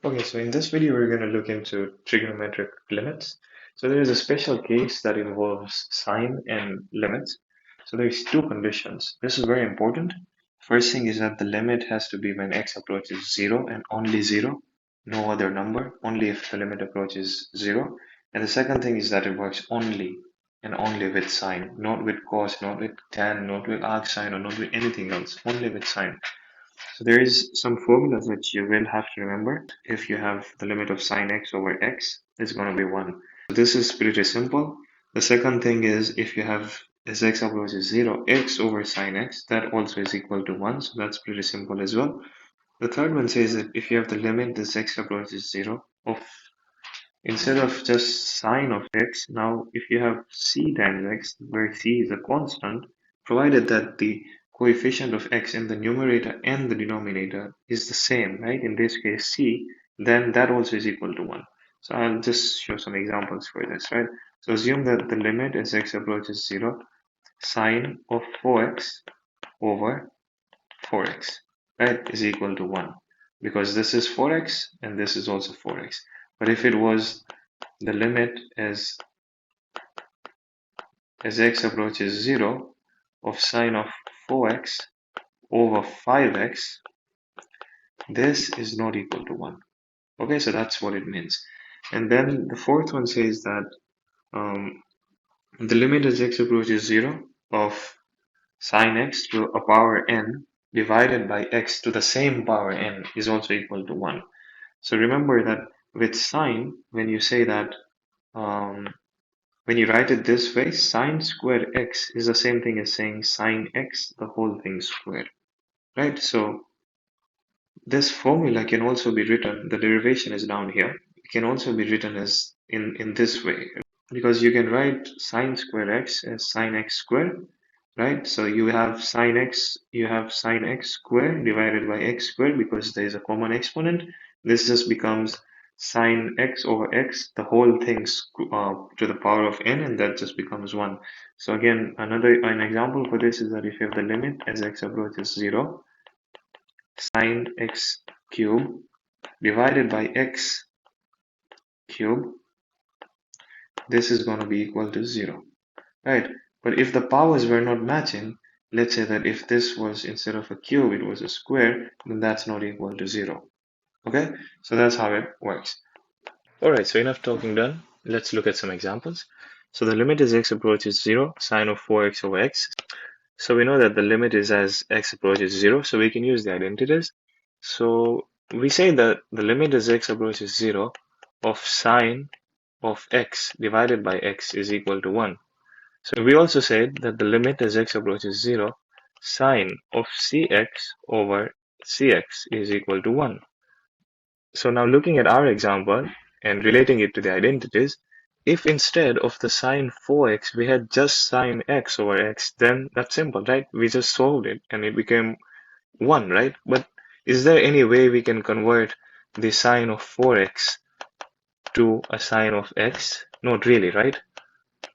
Okay, so in this video, we're going to look into trigonometric limits. So there is a special case that involves sign and limits. So there's two conditions. This is very important. First thing is that the limit has to be when x approaches 0 and only 0, no other number, only if the limit approaches 0. And the second thing is that it works only and only with sine, not with cos, not with tan, not with arcsine, or not with anything else, only with sine. So there is some formulas that you will have to remember. If you have the limit of sine x over x, it's going to be 1. So this is pretty simple. The second thing is if you have as x approaches 0, x over sine x, that also is equal to 1. So that's pretty simple as well. The third one says that if you have the limit as x approaches 0 of instead of just sine of x, now if you have c times x, where c is a constant, provided that the coefficient of x in the numerator and the denominator is the same, right? In this case c, then that also is equal to 1. So I'll just show some examples for this, right? So assume that the limit as x approaches 0, sine of 4x over 4x, right, is equal to 1. Because this is 4x and this is also 4x. But if it was the limit as x approaches 0 of sine of 4x over 5x, this is not equal to 1. Okay, so that's what it means. And then the fourth one says that the limit as x approaches 0 of sine x to a power n divided by x to the same power n is also equal to 1. So remember that with sine, when you say that when you write it this way, sine squared x is the same thing as saying sine x, the whole thing squared, right? So this formula can also be written, the derivation is down here, it can also be written as in this way, because you can write sine squared x as sine x squared, right? So you have sine x squared divided by x squared because there is a common exponent. This just becomes sine x over x, the whole thing to the power of n, and that just becomes 1. So again, an example for this is that if you have the limit as x approaches 0, sine x cube divided by x cube, this is going to be equal to 0, right? But if the powers were not matching, let's say that if this was instead of a cube, it was a square, then that's not equal to 0. Okay, so that's how it works. Alright, so enough talking done. Let's look at some examples. So the limit as x approaches 0, sine of 4x over x. So we know that the limit is as x approaches 0, so we can use the identities. So we say that the limit as x approaches 0 of sine of x divided by x is equal to 1. So we also said that the limit as x approaches 0, sine of cx over cx is equal to 1. So now looking at our example and relating it to the identities, if instead of the sine 4x we had just sine x over x, then that's simple, right? We just solved it and it became 1, right? But is there any way we can convert the sine of 4x to a sine of x? Not really, right?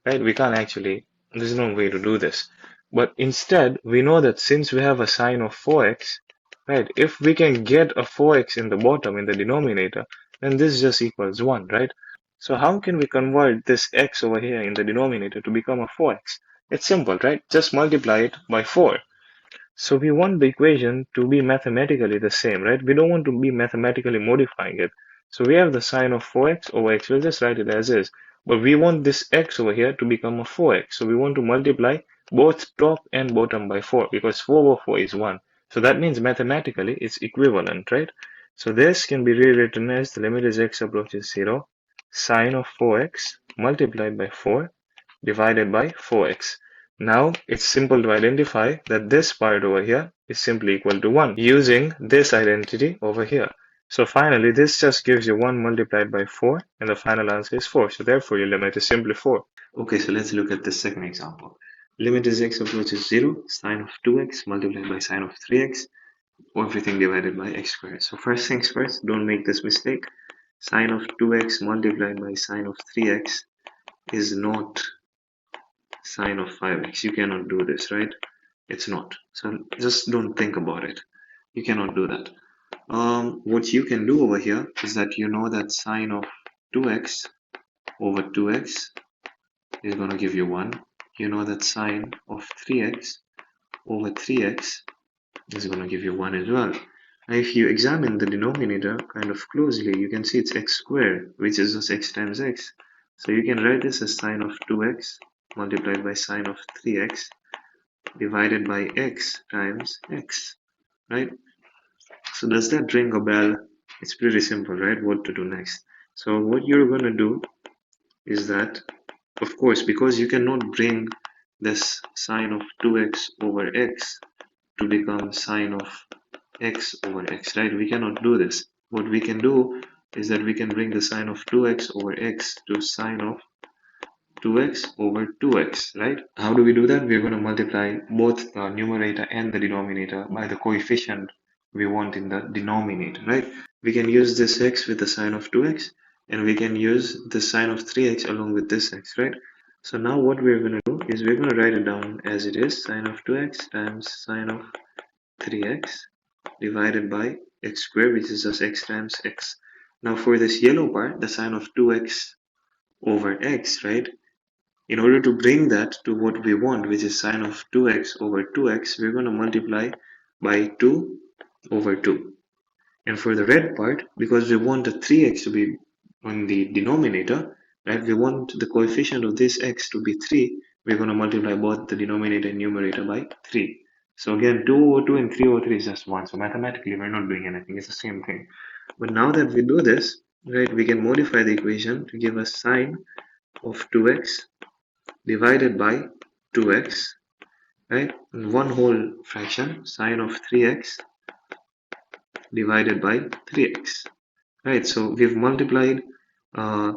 Right? We can't actually, there's no way to do this. But instead, we know that since we have a sine of 4x, right, if we can get a 4x in the bottom, in the denominator, then this just equals 1, right? So how can we convert this x over here in the denominator to become a 4x? It's simple, right? Just multiply it by 4. So we want the equation to be mathematically the same, right? We don't want to be mathematically modifying it. So we have the sine of 4x over x. We'll just write it as is. But we want this x over here to become a 4x. So we want to multiply both top and bottom by 4 because 4 over 4 is 1. So that means mathematically it's equivalent, right? So this can be rewritten as the limit as x approaches 0, sine of 4x multiplied by 4 divided by 4x. Now it's simple to identify that this part over here is simply equal to 1 using this identity over here. So finally this just gives you 1 multiplied by 4 and the final answer is 4. So therefore your limit is simply 4. Okay, so let's look at the second example. Limit as x approaches 0, sine of 2x multiplied by sine of 3x, everything divided by x squared. So first things first, don't make this mistake. Sine of 2x multiplied by sine of 3x is not sine of 5x. You cannot do this, right? It's not. So just don't think about it. You cannot do that. what you can do over here is that you know that sine of 2x over 2x is going to give you 1. You know that sine of 3x over 3x is going to give you 1 as well. Now, if you examine the denominator kind of closely, you can see it's x squared, which is just x times x. So you can write this as sine of 2x multiplied by sine of 3x divided by x times x, right? So does that ring a bell? It's pretty simple, right? What to do next? So what you're going to do is that, of course, because you cannot bring this sine of 2x over x to become sine of x over x, right? We cannot do this. What we can do is that we can bring the sine of 2x over x to sine of 2x over 2x, right? How do we do that? We're going to multiply both the numerator and the denominator by the coefficient we want in the denominator, right? We can use this x with the sine of 2x, and we can use the sine of 3x along with this x, right? So now what we're going to do is we're going to write it down as it is, sine of 2x times sine of 3x divided by x squared, which is just x times x. Now for this yellow part, the sine of 2x over x, right? In order to bring that to what we want, which is sine of 2x over 2x, we're going to multiply by 2 over 2. And for the red part, because we want the 3x to be on the denominator, right? We want the coefficient of this x to be 3. We're going to multiply both the denominator and numerator by 3. So again, 2 over 2 and 3 over 3 is just 1. So mathematically, we're not doing anything. It's the same thing. But now that we do this, right, we can modify the equation to give us sine of 2x divided by 2x, right? And one whole fraction, sine of 3x divided by 3x, right? So we've multiplied uh,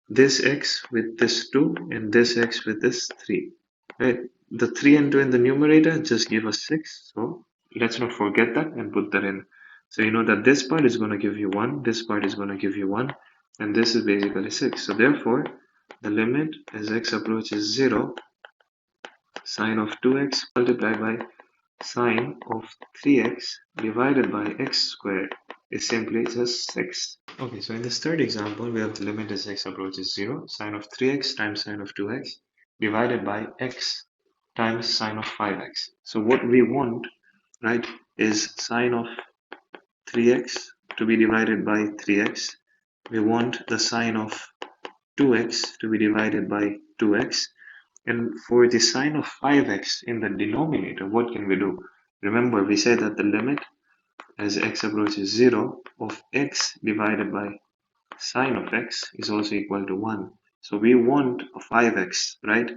this x with this 2 and this x with this 3, right? The 3 and 2 in the numerator just give us 6, so let's not forget that and put that in. So you know that this part is going to give you 1, this part is going to give you 1, and this is basically 6. So therefore, the limit as x approaches 0, sine of 2x multiplied by sine of 3x divided by x squared is simply just 6. Okay, so in this third example, we have the limit as x approaches 0, sine of 3x times sine of 2x divided by x times sine of 5x. So what we want, right, is sine of 3x to be divided by 3x. We want the sine of 2x to be divided by 2x. And for the sine of 5x in the denominator, what can we do? Remember, we said that the limit as x approaches 0 of x divided by sine of x is also equal to 1. So we want a 5x, right?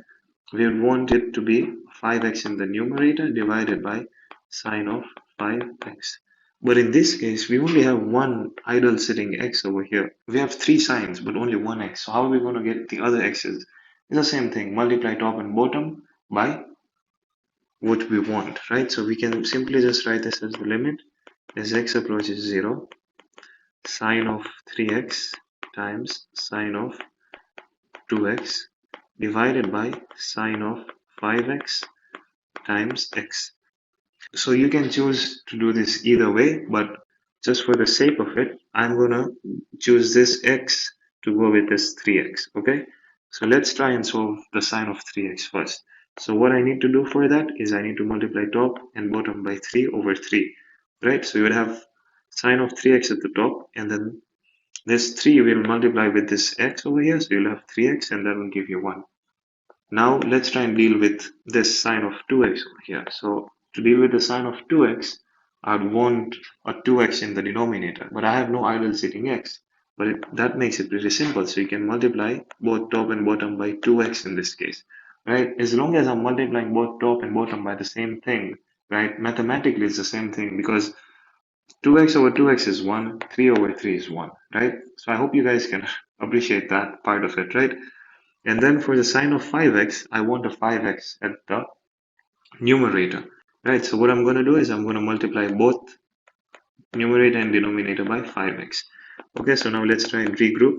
We want it to be 5x in the numerator divided by sine of 5x. But in this case, we only have one idle sitting x over here. We have three signs, but only one x. So how are we going to get the other x's? It's the same thing. Multiply top and bottom by what we want, right? So we can simply just write this as the limit as x approaches 0, sine of 3x times sine of 2x divided by sine of 5x times x. So you can choose to do this either way, but just for the sake of it, I'm gonna choose this x to go with this 3x, okay? So let's try and solve the sine of 3x first. So what I need to do for that is I need to multiply top and bottom by 3 over 3, right? So you would have sine of 3x at the top, and then this 3 will multiply with this x over here, so you'll have 3x, and that will give you 1. Now let's try and deal with this sine of 2x over here. So to deal with the sine of 2x, I'd want a 2x in the denominator, but I have no idle sitting x. But that makes it pretty simple. So you can multiply both top and bottom by 2x in this case, right? As long as I'm multiplying both top and bottom by the same thing, right? Mathematically, it's the same thing because 2x over 2x is 1, 3 over 3 is 1, right? So I hope you guys can appreciate that part of it, right? And then for the sine of 5x, I want a 5x at the numerator, right? So what I'm going to do is I'm going to multiply both numerator and denominator by 5x. Okay, so now let's try and regroup.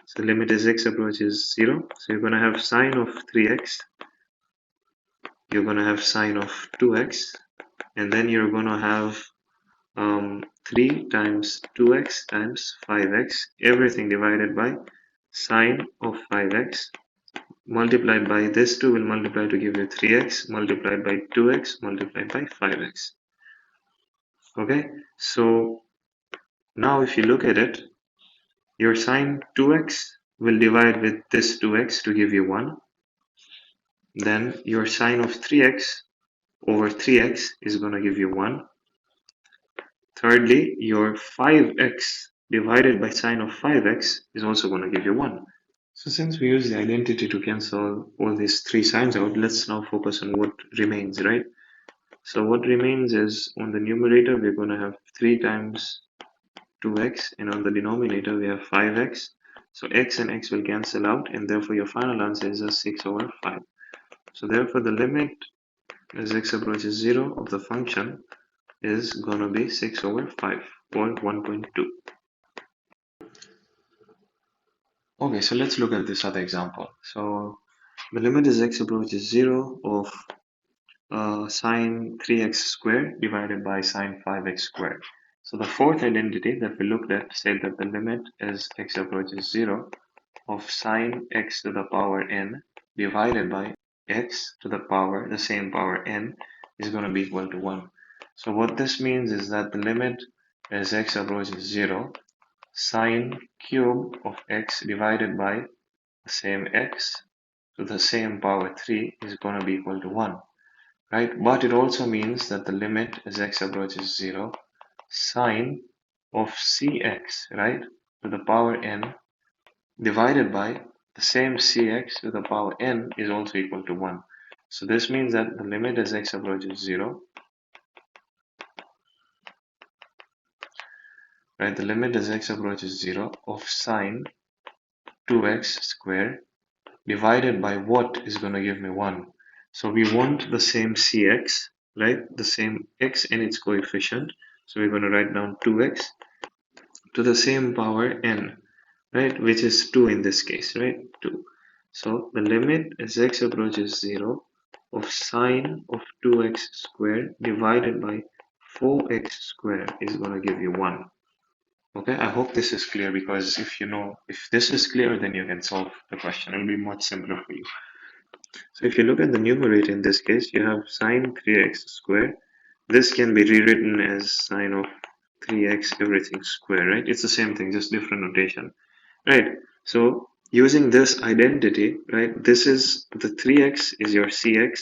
So limit as x approaches 0. So you're going to have sine of 3x. You're going to have sine of 2x. And then you're going to have 3 times 2x times 5x, everything divided by sine of 5x, multiplied by this 2 will multiply to give you 3x, multiplied by 2x, multiplied by 5x. Okay, so now if you look at it, your sine 2x will divide with this 2x to give you 1. Then your sine of 3x over 3x is going to give you 1. Thirdly, your 5x divided by sine of 5x is also going to give you 1. So since we use the identity to cancel all these three signs out, let's now focus on what remains, right? So what remains is on the numerator, we're going to have 3 times 2x, and on the denominator, we have 5x. So x and x will cancel out, and therefore your final answer is just 6 over 5. So therefore the limit as x approaches 0 of the function is going to be 6 over 5 or 1.2. Okay, so let's look at this other example. So the limit as x approaches 0 of sine 3x squared divided by sine 5x squared. So the fourth identity that we looked at said that the limit as x approaches 0 of sine x to the power n divided by x to the power, the same power n, is going to be equal to 1. So what this means is that the limit as x approaches 0, sine cube of x divided by the same x to the same power 3 is going to be equal to 1, right? But it also means that the limit as x approaches 0, sine of cx, right, to the power n divided by the same cx to the power n is also equal to 1. So this means that the limit as x approaches 0, right, the limit as x approaches 0 of sine 2x squared divided by what is going to give me 1. So we want the same cx, right, the same x and its coefficient. So we're going to write down 2x to the same power n, right, which is 2 in this case, right, 2. So the limit as x approaches 0 of sine of 2x squared divided by 4x squared is going to give you 1. Okay, I hope this is clear, because if this is clear, then you can solve the question. It will be much simpler for you. So if you look at the numerator in this case, you have sine 3x squared. This can be rewritten as sine of 3x everything square, right? It's the same thing, just different notation, right? So using this identity, right, this is the 3x is your cx,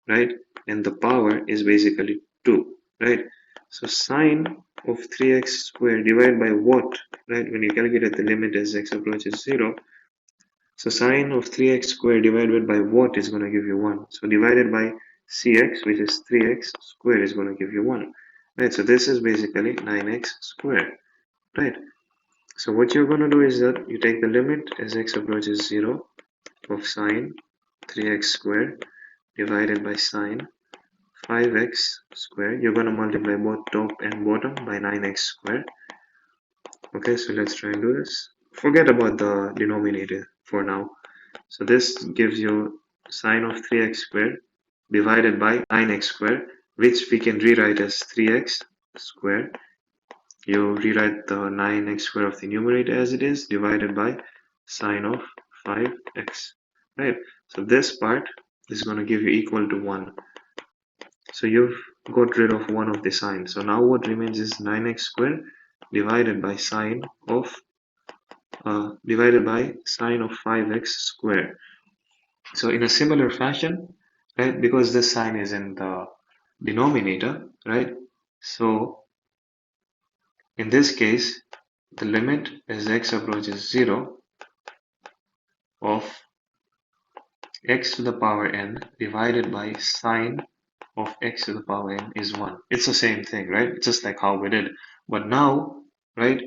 right? And the power is basically 2, right? So sine of 3x squared divided by what, right? When you calculate the limit as x approaches 0, so sine of 3x squared divided by what is going to give you 1. So divided by cx, which is 3x squared, is going to give you 1. Right, so this is basically 9x squared. Right, so what you're going to do is that you take the limit as x approaches 0 of sine 3x squared divided by sine 5x squared. You're going to multiply both top and bottom by 9x squared. Okay, so let's try and do this. Forget about the denominator for now. So this gives you sine of 3x squared divided by 9x squared, which we can rewrite as 3x squared. You rewrite the 9x squared of the numerator as it is, divided by sine of 5x. Right? So this part is going to give you equal to 1. So you've got rid of one of the signs. So now what remains is 9x squared divided by sine of 5x squared. So in a similar fashion, right, because this sign is in the denominator, right, so in this case, the limit as x approaches 0 of x to the power n divided by sine of x to the power n is 1. It's the same thing, right? Just like how we did. But now, right,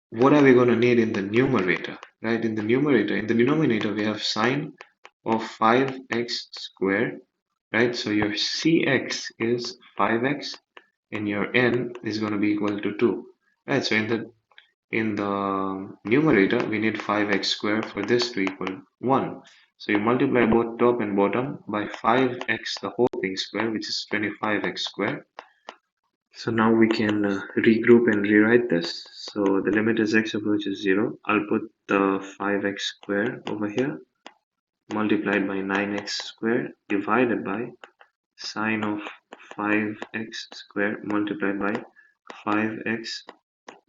what are we going to need in the numerator, right? In the denominator, we have sine of 5x squared, right? So your cx is 5x and your n is going to be equal to 2, right? So in the numerator, we need 5x squared for this to equal 1. So you multiply both top and bottom by 5x the whole thing squared, which is 25x squared. So now we can regroup and rewrite this. So the limit as x approaches 0. I'll put the 5x squared over here multiplied by 9x squared divided by sine of 5x squared multiplied by 5x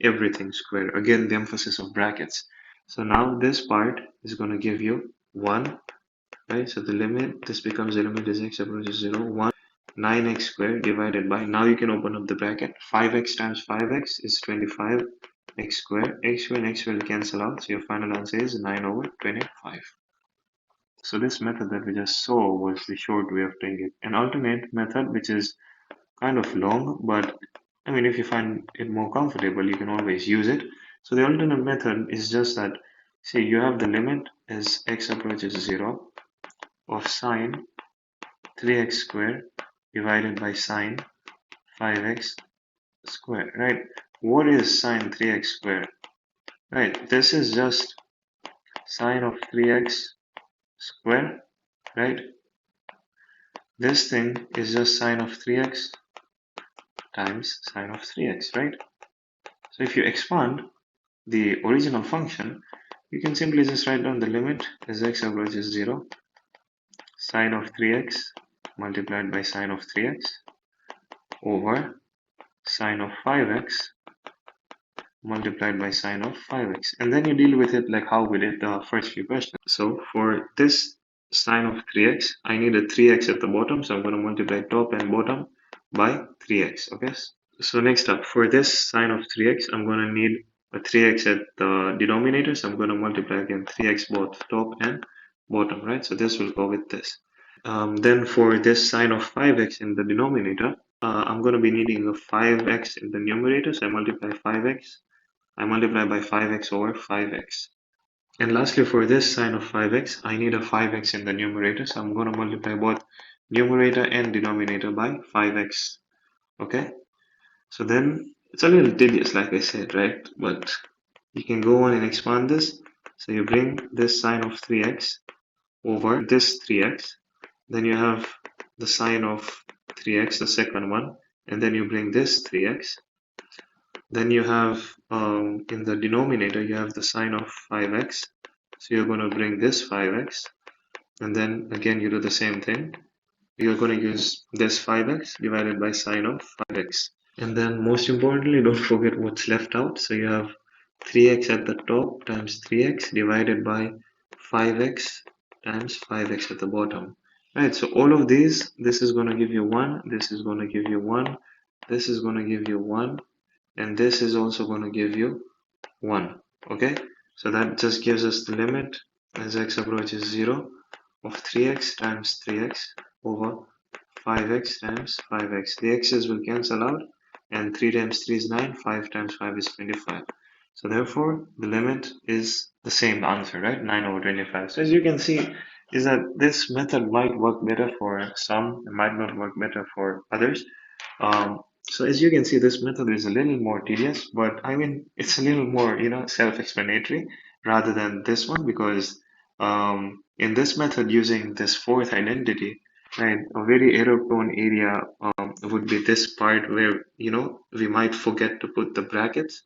everything squared. Again, the emphasis of brackets. So now this part is going to give you 1, right? So the limit, this becomes the limit as x approaches 0, 1, 9x squared divided by, now you can open up the bracket, 5x times 5x is 25x squared, x squared and x will cancel out, so your final answer is 9 over 25. So this method that we just saw was the short way of doing it. An alternate method which is kind of long, but I mean, if you find it more comfortable, you can always use it. So the alternate method is just that, say you have the limit as x approaches 0 of sine 3x squared divided by sine 5x squared, right? What is sine 3x squared? Right, this is just sine of 3x squared, right? This thing is just sine of 3x times sine of 3x, right? So if you expand the original function, you can simply just write down the limit as x approaches 0, sine of 3x multiplied by sine of 3x over sine of 5x multiplied by sine of 5x. And then you deal with it like how we did the first few questions. So for this sine of 3x, I need a 3x at the bottom, so I'm going to multiply top and bottom by 3x, okay? So next up, for this sine of 3x, I'm going to need a 3x at the denominator, so I'm going to multiply again 3x both top and bottom, right? So this will go with this. Then for this sine of 5x in the denominator, I'm going to be needing a 5x in the numerator, so I multiply 5x. I multiply by 5x over 5x. And lastly, for this sine of 5x, I need a 5x in the numerator, so I'm going to multiply both numerator and denominator by 5x. Okay? So then it's a little tedious, like I said, right? But you can go on and expand this. So you bring this sine of 3x over this 3x. Then you have the sine of 3x, the second one. And then you bring this 3x. Then you have in the denominator, you have the sine of 5x. So you're going to bring this 5x. And then again, you do the same thing. You're going to use this 5x divided by sine of 5x. And then most importantly, don't forget what's left out. So you have 3x at the top times 3x divided by 5x times 5x at the bottom. Right, so all of these, this is going to give you 1, this is going to give you 1, this is going to give you 1, and this is also going to give you 1. Okay, so that just gives us the limit as x approaches 0 of 3x times 3x over 5x times 5x. The x's will cancel out, and 3 times 3 is 9, 5 times 5 is 25. So therefore, the limit is the same answer, right? 9 over 25. So as you can see, is that this method might work better for some, it might not work better for others. So as you can see, this method is a little more tedious, but I mean, it's a little more, self-explanatory rather than this one, because in this method, using this fourth identity, right, a very error-prone area would be this part where, we might forget to put the brackets,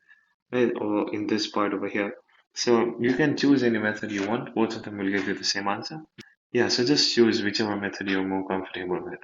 right, or in this part over here. So you can choose any method you want. Both of them will give you the same answer. Yeah, so just choose whichever method you're more comfortable with.